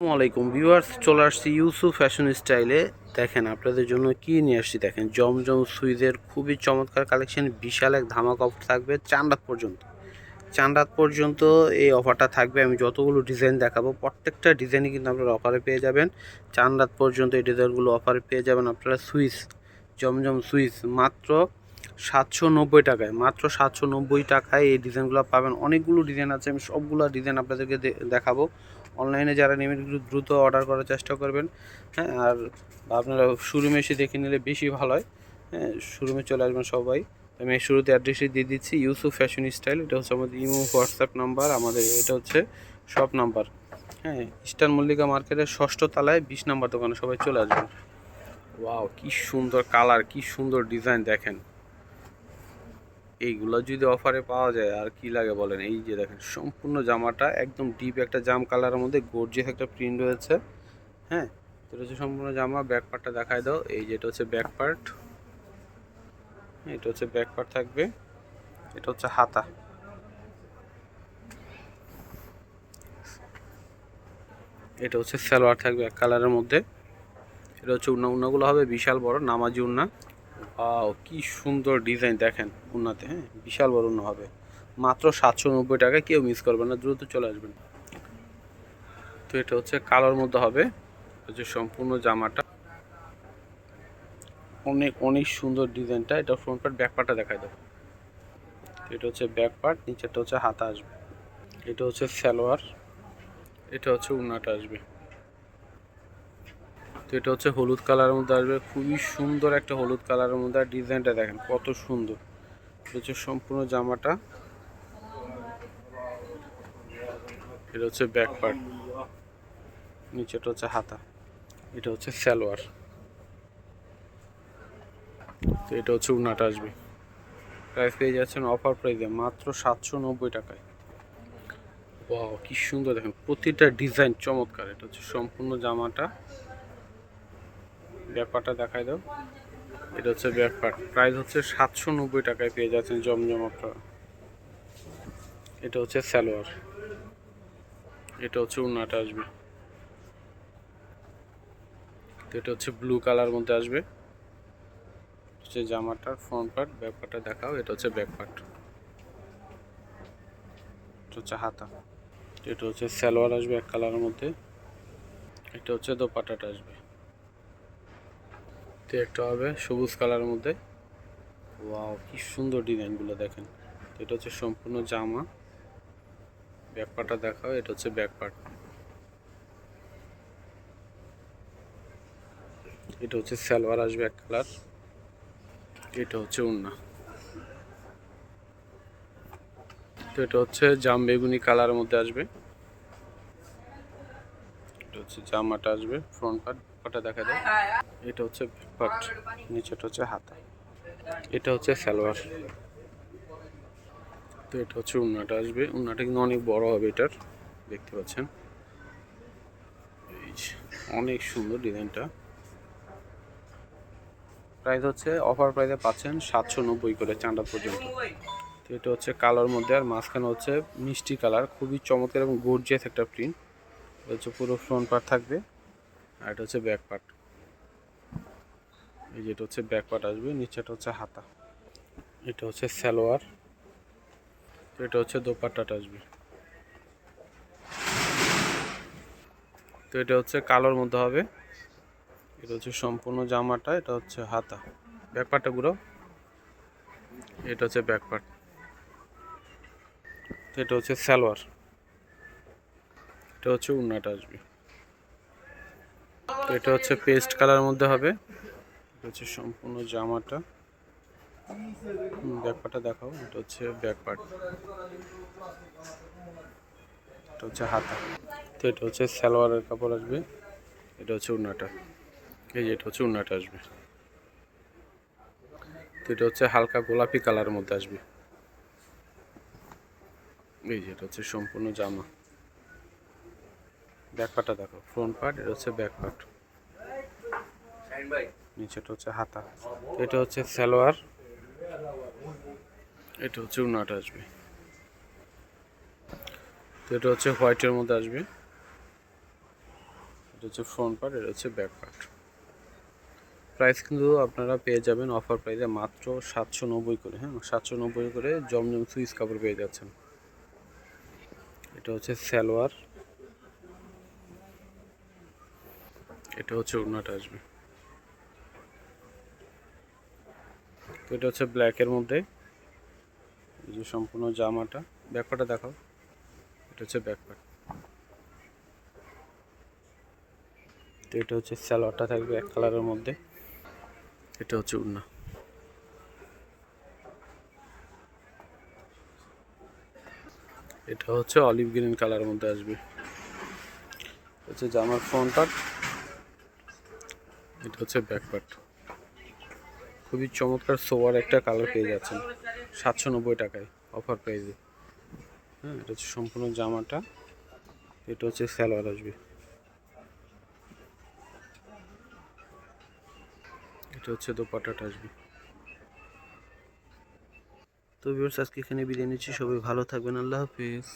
আসসালামু আলাইকুম ভিউয়ার্স, চলে আসছি ইউসুফ ফ্যাশন স্টাইলে। দেখেন আপনাদের জন্য কি নিয়ে আসছি। দেখেন জমজম সুইজের খুবই চমৎকার কালেকশন, বিশাল এক ধামাকা অফার থাকবে চাঁদ রাত পর্যন্ত এই অফারটা থাকবে। আমি যতগুলো ডিজাইন দেখাবো প্রত্যেকটা ডিজাইনই কিন্তু আপনারা অফারে পেয়ে যাবেন। চাঁদ রাত পর্যন্ত এই ডিজাইনগুলো অফারে পেয়ে যাবেন আপনারা। জমজম সুইচ মাত্র 790 টাকায়, মাত্র 790 টাকায় এই ডিজাইনগুলো পাবেন। অনেকগুলো ডিজাইন আছে, আমি সবগুলো ডিজাইন আপনাদেরকে দেখাবো। অনলাইনে যারা নেবেন একটু দ্রুত অর্ডার করার চেষ্টা করবেন, হ্যাঁ। আর আপনারা শোরুমে এসে দেখে নিলে বেশি ভালো হয়, হ্যাঁ। শোরুমে চলে আসবেন সবাই। আমি শুরুতে অ্যাড্রেসে দিয়ে দিচ্ছি, ইউসুফ ফ্যাশন স্টাইল। এটা হচ্ছে আমাদের ইমো হোয়াটসঅ্যাপ নাম্বার, আমাদের এটা হচ্ছে শপ নাম্বার, হ্যাঁ। ইস্টার্ন মল্লিকা মার্কেটের 6ষ্ঠ তলায় 20 নাম্বার দোকানে সবাই চলে আসবেন। ওয়াও, কি সুন্দর কালার, কি সুন্দর ডিজাইন দেখেন। এইগুলো যদি অফারে পাওয়া যায় আর কি লাগে বলেন। এই যে দেখেন সম্পূর্ণ জামাটা একদম ডিপ একটা জাম কালারের মধ্যে গর্জিয়াস একটা প্রিন্ট রয়েছে, হ্যাঁ। এটা হচ্ছে সম্পূর্ণ জামা। ব্যাক পার্টটা দেখায় দাও। এই যে এটা হচ্ছে ব্যাক পার্ট, এটা হচ্ছে ব্যাক পার্ট থাকবে। এটা হচ্ছে হাতা, এটা হচ্ছে সালোয়ার থাকবে এক কালারের মধ্যে। এটা হচ্ছে উন্নাগুলো হবে বিশাল বড় নামাজি উন্না। ওয়াও, কি সুন্দর ডিজাইন দেখেন উন্নাতে, হ্যাঁ। বিশাল বড় উন্না হবে, মাত্র 790 টাকায়। কেউ মিস করবেন না, দ্রুত চলে আসবেন। তো এটা হচ্ছে কালোর মধ্যে হবে, হচ্ছে সম্পূর্ণ জামাটা অনেক অনেক সুন্দর ডিজাইনটা। এটা ফ্রন্ট পার্ট, ব্যাক পার্টটা দেখাই দেবো। এটা হচ্ছে ব্যাক পার্ট, নিচেরটা হচ্ছে হাতা আসবে। এটা হচ্ছে সালোয়ার, এটা হচ্ছে উন্নাটা আসবে। তো এটা হচ্ছে হলুদ কালারের মধ্যে আসবে, খুবই সুন্দর একটা হলুদ কালারের মধ্যে। আর ডিজাইনটা দেখেন কত সুন্দর। এটা হচ্ছে সম্পূর্ণ জামাটা। এটা হচ্ছে ব্যাক পার্ট, নিচেটা হচ্ছে হাতা। এটা হচ্ছে সালোয়ার, তো এটা হচ্ছে উন্নাটা আসবে। প্রাইস পেয়ে যাচ্ছেন অফার প্রাইসে মাত্র 790 টাকায়। ওয়াও, কি সুন্দর দেখেন, প্রতিটা ডিজাইন চমৎকার। এটা হচ্ছে সম্পূর্ণ জামাটা। ব্যাপারটা দেখাই দাও। এটা হচ্ছে ব্যাক পার্ট, প্রাইস হচ্ছে 790 টাকায় পেয়ে যাচ্ছেন জমজম আপনারা। এটা হচ্ছে সালোয়ার, এটা হচ্ছে উন্নাটা আসবে। তো এটা হচ্ছে ব্লু কালার মধ্যে আসবে, হচ্ছে জামাটার ফ্রন্ট পার্ট। ব্যাপারটা দেখাও। এটা হচ্ছে ব্যাক পার্ট, এটা হচ্ছে হাতা। এটা হচ্ছে সালোয়ার আসবে এক কালারের মধ্যে। এটা হচ্ছে দোপাট্টাটা আসবে, তো একটা হবে সবুজ কালারের মধ্যে। ওয়াও, কি সুন্দর ডিজাইনগুলো দেখেন। এটা হচ্ছে সম্পূর্ণ জামা। ব্যাক পার্টটা দেখাও। এটা হচ্ছে ব্যাক পার্ট, এটা হচ্ছে সালোয়ার আসবে এক কালার। এটা হচ্ছে উন্না। তো এটা হচ্ছে জাম বেগুনি কালারের মধ্যে আসবে। এটা হচ্ছে জামাটা আসবে ফ্রন্ট পার্ট, পাটা দেখা যায়। এটা হচ্ছে ব্যাক পার্ট, নিচেটা হচ্ছে হাতা। এটা হচ্ছে সালোয়ার। তো এটা হচ্ছে উন্নাটা আসবে। উন্নাটা কিন্তু অনেক বড় হবে এটার, দেখতে পাচ্ছেন। এই যে, অনেক সুন্দর ডিজাইনটা। প্রাইস হচ্ছে অফার প্রাইসে পাচ্ছেন 790 করে চাঁদা পর্যন্ত। তো এটা হচ্ছে কালার মধ্যে, আর মাঝখানে হচ্ছে মিষ্টি কালার, খুবই চমৎকার এবং গর্জিয়াস একটা প্রিন্ট। এটা হচ্ছে পুরো ফ্রন্ট পার্ট থাকবে, আর এটা হচ্ছে ব্যাক পার্ট। এই যে এটা হচ্ছে ব্যাক পার্ট আসবে, নিচেটা হচ্ছে হাতা। এটা হচ্ছে সালোয়ার, তো এটা হচ্ছে দোপাট্টাটা আসবে। তো এটা হচ্ছে কালোর মধ্যে হবে। এটা হচ্ছে সম্পূর্ণ জামাটা। এটা হচ্ছে হাতা, ব্যাক পার্টটা পুরো। এটা হচ্ছে ব্যাক পার্ট, তো এটা হচ্ছে সালোয়ার। এটা হচ্ছে উন্নাটা আসবে। তো এটা হচ্ছে পেস্ট কালার মধ্যে হবে। এটা হচ্ছে সম্পূর্ণ জামাটা। ব্যাক পার্টটা দেখাও। এটা হচ্ছে ব্যাক পার্ট, এটা হচ্ছে হাতা। তো এটা হচ্ছে সালোয়ারের কাপড় আসবে। এটা হচ্ছে উন্নাটা। এই যে এটা হচ্ছে উন্নাটা আসবে। তো এটা হচ্ছে হালকা গোলাপি কালারের মধ্যে আসবে। এই যে এটা হচ্ছে সম্পূর্ণ জামা। ব্যাক পার্টটা দেখো, ফ্রন্ট পার্ট। এটা হচ্ছে ব্যাক পার্ট, নিচেটা হচ্ছে হাতা। এটা হচ্ছে সালোয়ার, এটা হচ্ছে উন্নাটা আসবে। তো এটা হচ্ছে হোয়াইটের মধ্যে আসবে। এটা হচ্ছে ফ্রন্ট পার্ট, এটা হচ্ছে ব্যাক পার্ট। প্রাইস কিন্তু আপনারা পেয়ে যাবেন অফার প্রাইসে মাত্র 790 করে। হ্যাঁ, 790 করে জমজম সুইচ কাপড় পেয়ে যাচ্ছেন। এটা হচ্ছে সালোয়ার, এটা হচ্ছে ওড়নাটা আসবে। তো এটা হচ্ছে ব্ল্যাকের মধ্যে, এই যে সম্পূর্ণ জামাটা। ব্যাকপার্টটা দেখাও, এটা হচ্ছে ব্যাকপার্ট। তো এটা হচ্ছে সালোয়ারটা থাকবে এক কালারের মধ্যে, এটা হচ্ছে ওড়না। এটা হচ্ছে অলিভ গ্রিন কালারের মধ্যে আসবে, হচ্ছে জামার ফ্রন্ট পার্ট, এটা হচ্ছে ব্যাক পার্ট। খুবই চমৎকার সোয়ার একটা কালার পেয়ে যাচ্ছেন 790 টাকায় অফার প্রাইসে। হ্যাঁ, এটা হচ্ছে সম্পূর্ণ জামাটা, এটা হচ্ছে সালোয়ার আসবে, এটা হচ্ছে দোপাট্টাটা আসবে। তো ভিউয়ার্স, আজকে এখানে বিদায় নিচ্ছি। সবাই ভালো থাকবেন, আল্লাহ হাফেজ।